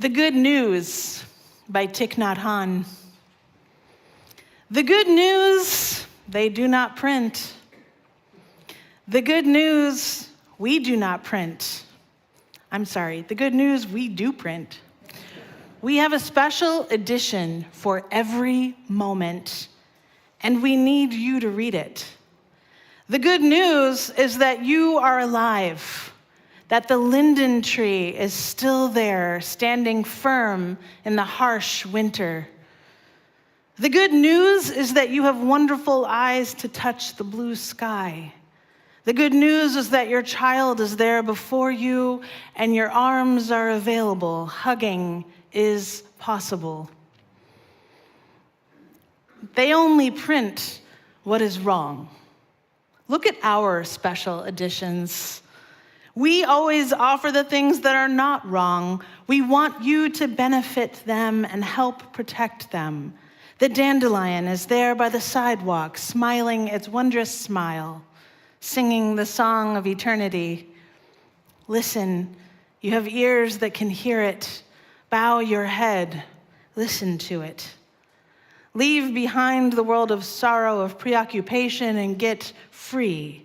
The Good News by Thich Nhat Hanh. The good news, they do not print. The good news, we do not print. The good news, we do print. We have a special edition for every moment, and we need you to read it. The good news is that you are alive, that the linden tree is still there, standing firm in the harsh winter. The good news is that you have wonderful eyes to touch the blue sky. The good news is that your child is there before you and your arms are available. Hugging is possible. They only print what is wrong. Look at our special editions. We always offer the things that are not wrong. We want you to benefit them and help protect them. The dandelion is there by the sidewalk, smiling its wondrous smile, singing the song of eternity. Listen, you have ears that can hear it. Bow your head, listen to it. Leave behind the world of sorrow, of preoccupation, and get free.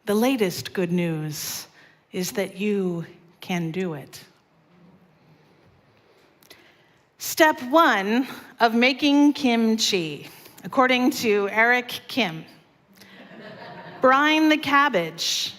The latest good news is that you can do it. Step 1 of making kimchi, according to Eric Kim. Brine the cabbage.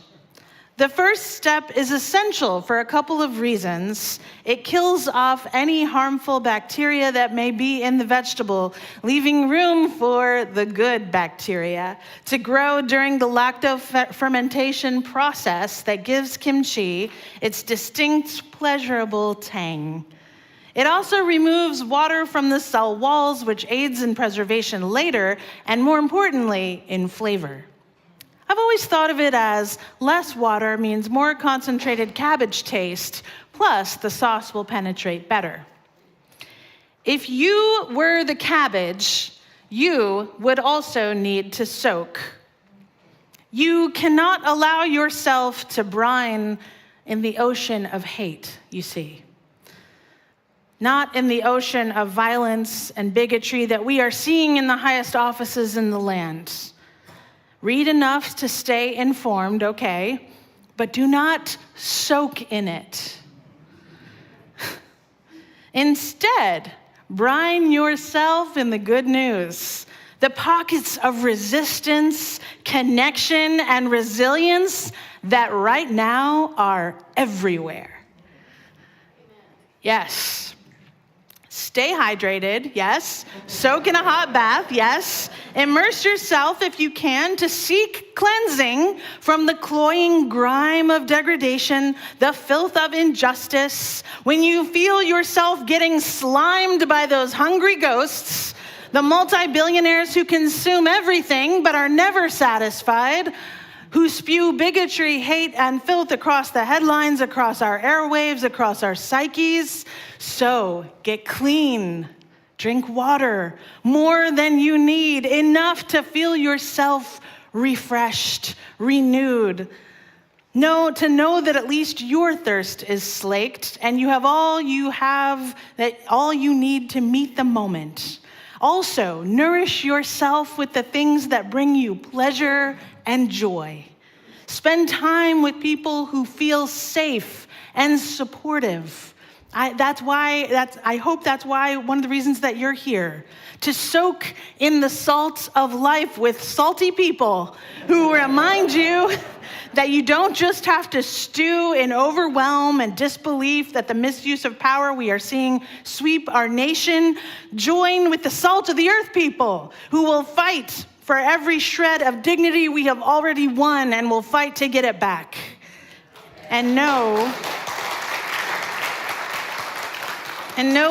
The first step is essential for a couple of reasons. It kills off any harmful bacteria that may be in the vegetable, leaving room for the good bacteria to grow during the lacto-fermentation process that gives kimchi its distinct, pleasurable tang. It also removes water from the cell walls, which aids in preservation later, and more importantly, in flavor. I've always thought of it as less water means more concentrated cabbage taste, plus the sauce will penetrate better. If you were the cabbage, you would also need to soak. You cannot allow yourself to brine in the ocean of hate, you see. Not in the ocean of violence and bigotry that we are seeing in the highest offices in the land. Read enough to stay informed, okay, but do not soak in it. Instead, brine yourself in the good news, the pockets of resistance, connection, and resilience that right now are everywhere. Yes. Stay hydrated, yes. Soak in a hot bath, yes. Immerse yourself, if you can, to seek cleansing from the cloying grime of degradation, the filth of injustice. When you feel yourself getting slimed by those hungry ghosts, the multi-billionaires who consume everything but are never satisfied, who spew bigotry, hate, and filth across the headlines, across our airwaves, across our psyches. So get clean, drink water, more than you need, enough to feel yourself refreshed, renewed. To know that at least your thirst is slaked, and you have all you need to meet the moment. Also, nourish yourself with the things that bring you pleasure and joy. Spend time with people who feel safe and supportive. I hope that's why one of the reasons that you're here, to soak in the salt of life with salty people who remind you that you don't just have to stew in overwhelm and disbelief that the misuse of power we are seeing sweep our nation. Join with the salt of the earth people who will fight for every shred of dignity we have already won and will fight to get it back. And know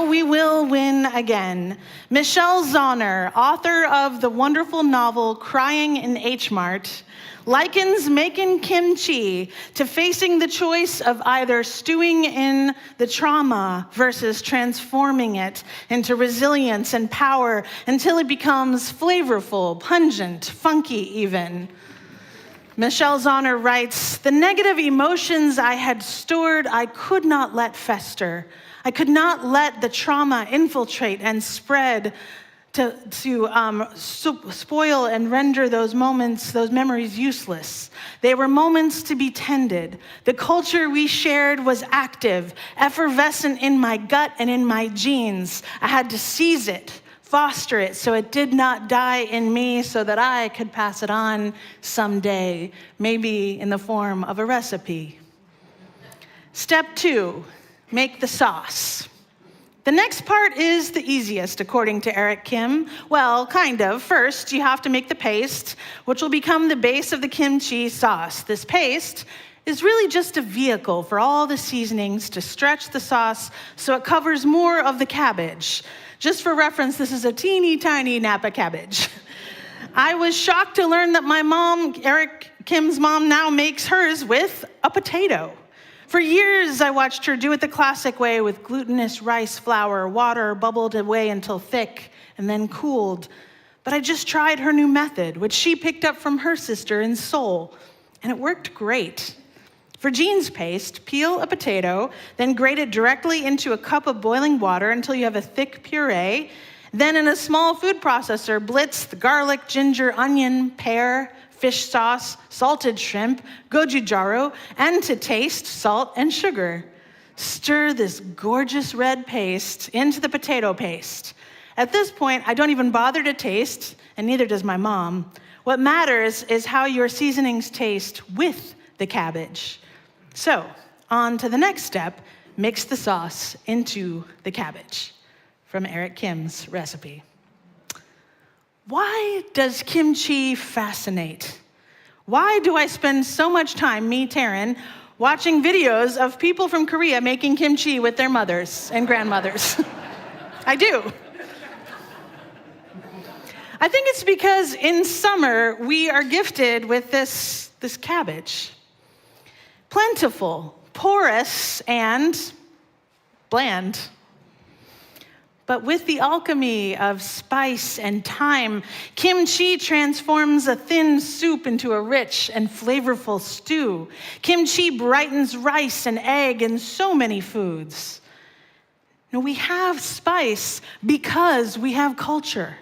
we will win again. Michelle Zauner, author of the wonderful novel Crying in H Mart, likens making kimchi to facing the choice of either stewing in the trauma versus transforming it into resilience and power until it becomes flavorful, pungent, funky even. Michelle Zahner writes, "The negative emotions I had stored, I could not let fester. I could not let the trauma infiltrate and spread to spoil and render those moments, those memories useless. They were moments to be tended. The culture we shared was active, effervescent in my gut and in my genes. I had to seize it, foster it so it did not die in me so that I could pass it on someday, maybe in the form of a recipe." Step 2, make the sauce. The next part is the easiest, according to Eric Kim. Well, kind of. First, you have to make the paste, which will become the base of the kimchi sauce. This paste is really just a vehicle for all the seasonings to stretch the sauce so it covers more of the cabbage. Just for reference, this is a teeny tiny Napa cabbage. I was shocked to learn that my mom, Eric Kim's mom, now makes hers with a potato. For years, I watched her do it the classic way with glutinous rice flour, water bubbled away until thick and then cooled. But I just tried her new method, which she picked up from her sister in Seoul, and it worked great. For Jean's paste, peel a potato, then grate it directly into a cup of boiling water until you have a thick puree. Then in a small food processor, blitz the garlic, ginger, onion, pear, fish sauce, salted shrimp, gochujang, and to taste, salt and sugar. Stir this gorgeous red paste into the potato paste. At this point, I don't even bother to taste, and neither does my mom. What matters is how your seasonings taste with the cabbage. So, on to the next step, mix the sauce into the cabbage, from Eric Kim's recipe. Why does kimchi fascinate? Why do I spend so much time, me, Taryn, watching videos of people from Korea making kimchi with their mothers and grandmothers? I do. I think it's because in summer, we are gifted with this cabbage. Plentiful, porous, and bland. But with the alchemy of spice and thyme, kimchi transforms a thin soup into a rich and flavorful stew. Kimchi brightens rice and egg and so many foods. Now, we have spice because we have culture.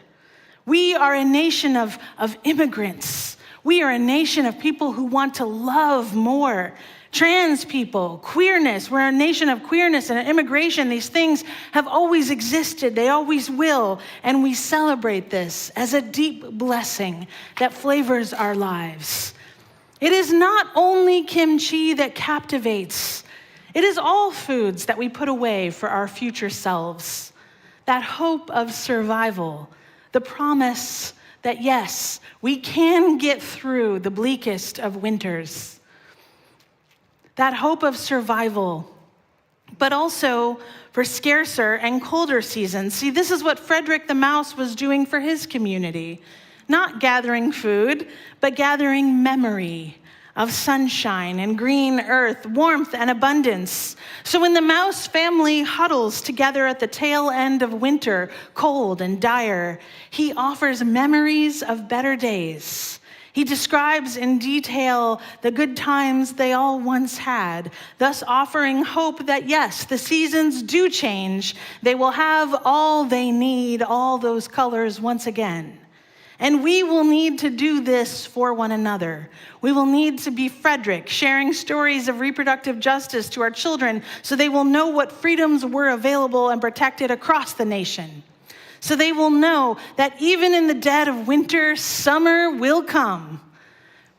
We are a nation of immigrants. We are a nation of people who want to love more. Trans people, queerness, we're a nation of queerness and immigration. These things have always existed, they always will, and we celebrate this as a deep blessing that flavors our lives. It is not only kimchi that captivates, it is all foods that we put away for our future selves. That hope of survival, the promise that yes, we can get through the bleakest of winters. That hope of survival, but also for scarcer and colder seasons. See, this is what Frederick the Mouse was doing for his community. Not gathering food, but gathering memory of sunshine and green earth, warmth and abundance. So when the mouse family huddles together at the tail end of winter, cold and dire, he offers memories of better days. He describes in detail the good times they all once had, thus offering hope that yes, the seasons do change. They will have all they need, all those colors once again. And we will need to do this for one another. We will need to be Frederick, sharing stories of reproductive justice to our children so they will know what freedoms were available and protected across the nation. So they will know that even in the dead of winter, summer will come.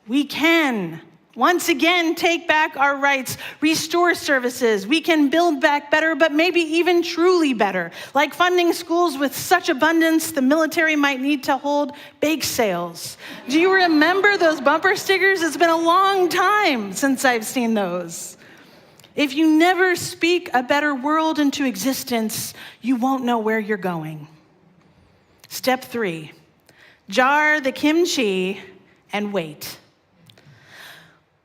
We can, once again, take back our rights, restore services. We can build back better, but maybe even truly better, like funding schools with such abundance the military might need to hold bake sales. Do you remember those bumper stickers? It's been a long time since I've seen those. If you never speak a better world into existence, you won't know where you're going. Step 3, jar the kimchi and wait.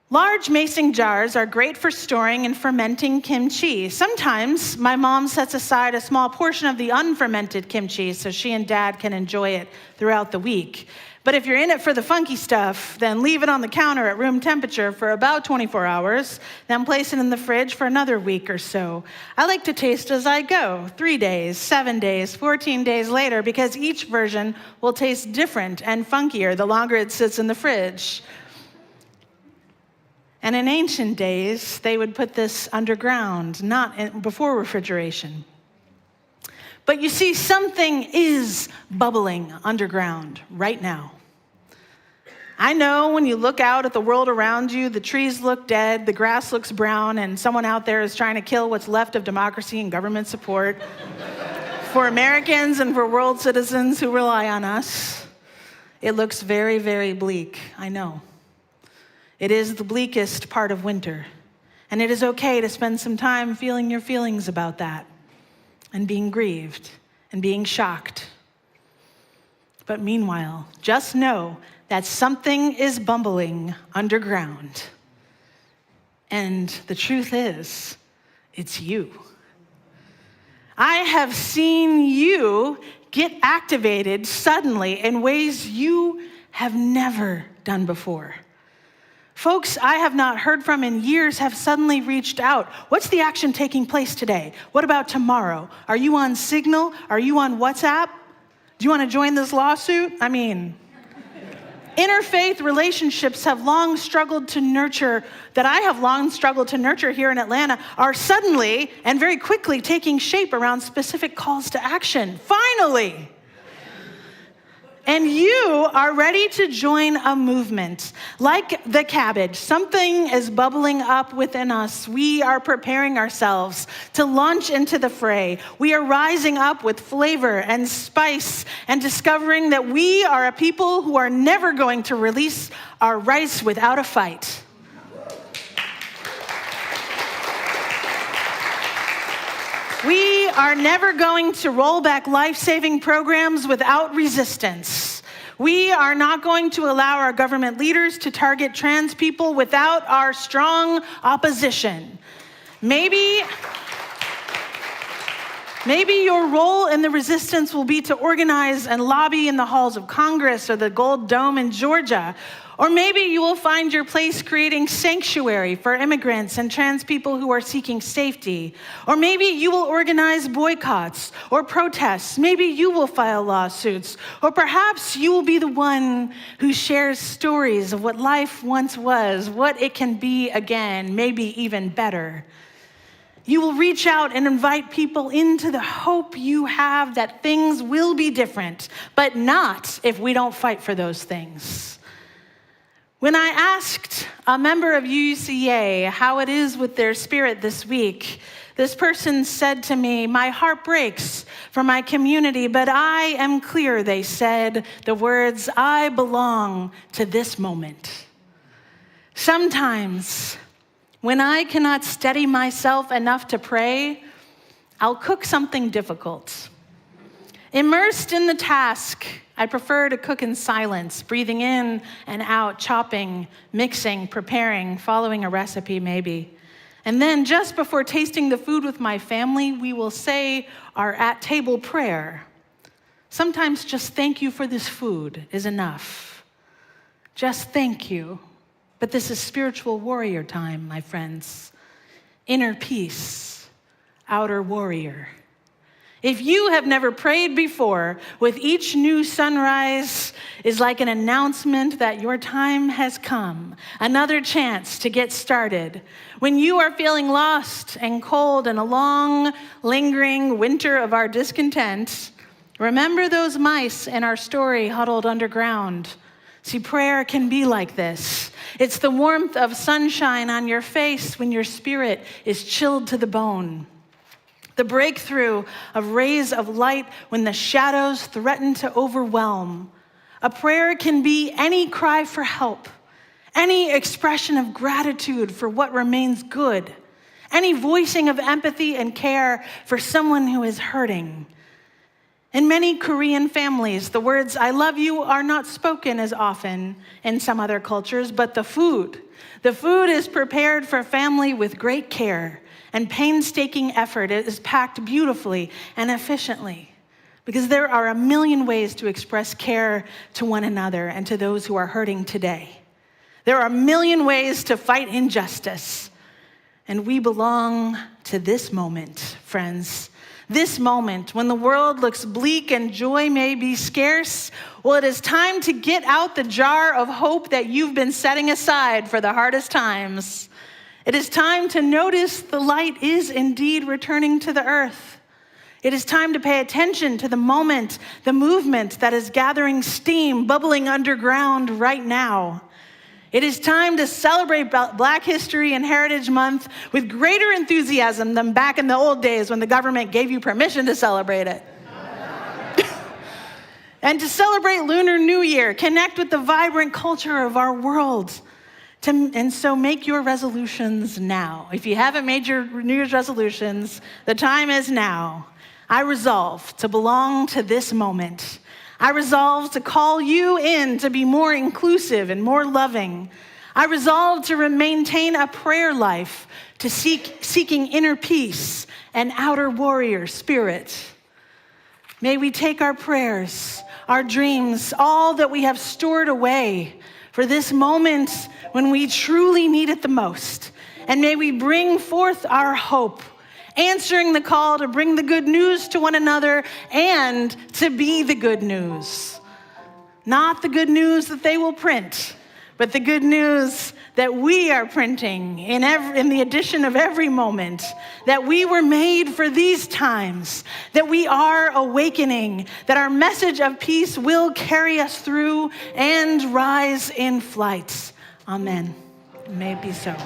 Large mason jars are great for storing and fermenting kimchi. Sometimes my mom sets aside a small portion of the unfermented kimchi so she and Dad can enjoy it throughout the week. But if you're in it for the funky stuff, then leave it on the counter at room temperature for about 24 hours, then place it in the fridge for another week or so. I like to taste as I go, 3 days, 7 days, 14 days later, because each version will taste different and funkier the longer it sits in the fridge. And in ancient days, they would put this underground, before refrigeration. But you see, something is bubbling underground right now. I know when you look out at the world around you, the trees look dead, the grass looks brown, and someone out there is trying to kill what's left of democracy and government support for Americans and for world citizens who rely on us. It looks very, very bleak, I know. It is the bleakest part of winter, and it is okay to spend some time feeling your feelings about that, and being grieved, and being shocked. But meanwhile, just know that something is bubbling underground. And the truth is, it's you. I have seen you get activated suddenly in ways you have never done before. Folks I have not heard from in years have suddenly reached out. What's the action taking place today? What about tomorrow? Are you on Signal? Are you on WhatsApp? Do you want to join this lawsuit? Interfaith relationships have long struggled to nurture, that I have long struggled to nurture here in Atlanta, are suddenly and very quickly taking shape around specific calls to action. Finally! And you are ready to join a movement. Like the cabbage, something is bubbling up within us. We are preparing ourselves to launch into the fray. We are rising up with flavor and spice and discovering that we are a people who are never going to release our rights without a fight. We are never going to roll back life-saving programs without resistance. We are not going to allow our government leaders to target trans people without our strong opposition. Maybe your role in the resistance will be to organize and lobby in the halls of Congress or the Gold Dome in Georgia. Or maybe you will find your place creating sanctuary for immigrants and trans people who are seeking safety. Or maybe you will organize boycotts or protests. Maybe you will file lawsuits. Or perhaps you will be the one who shares stories of what life once was, what it can be again, maybe even better. You will reach out and invite people into the hope you have that things will be different, but not if we don't fight for those things. When I asked a member of UUCA how it is with their spirit this week, this person said to me, "My heart breaks for my community, but I am clear," they said, the words, "I belong to this moment." Sometimes, when I cannot steady myself enough to pray, I'll cook something difficult. Immersed in the task, I prefer to cook in silence, breathing in and out, chopping, mixing, preparing, following a recipe maybe. And then just before tasting the food with my family, we will say our at-table prayer. Sometimes just thank you for this food is enough. Just thank you. But this is spiritual warrior time, my friends. Inner peace, outer warrior. If you have never prayed before, with each new sunrise is like an announcement that your time has come, another chance to get started. When you are feeling lost and cold in a long, lingering winter of our discontent, remember those mice in our story huddled underground. See, prayer can be like this. It's the warmth of sunshine on your face when your spirit is chilled to the bone. The breakthrough of rays of light when the shadows threaten to overwhelm. A prayer can be any cry for help, any expression of gratitude for what remains good, any voicing of empathy and care for someone who is hurting. In many Korean families, the words "I love you" are not spoken as often in some other cultures, but the food is prepared for family with great care and painstaking effort. It is packed beautifully and efficiently Because there are a million ways to express care to one another and to those who are hurting today. There are a million ways to fight injustice. And we belong to this moment, friends. This moment when the world looks bleak and joy may be scarce. Well, it is time to get out the jar of hope that you've been setting aside for the hardest times. It is time to notice the light is indeed returning to the earth. It is time to pay attention to the moment, the movement that is gathering steam, bubbling underground right now. It is time to celebrate Black History and Heritage Month with greater enthusiasm than back in the old days when the government gave you permission to celebrate it. And to celebrate Lunar New Year, connect with the vibrant culture of our world. And so make your resolutions now. If you haven't made your New Year's resolutions, the time is now. I resolve to belong to this moment. I resolve to call you in to be more inclusive and more loving. I resolve to maintain a prayer life, to seeking inner peace and outer warrior spirit. May we take our prayers, our dreams, all that we have stored away for this moment when we truly need it the most. And may we bring forth our hope, answering the call to bring the good news to one another and to be the good news. Not the good news that they will print, but the good news that we are printing in the edition of every moment, that we were made for these times, that we are awakening, that our message of peace will carry us through and rise in flight. Amen. May it be so.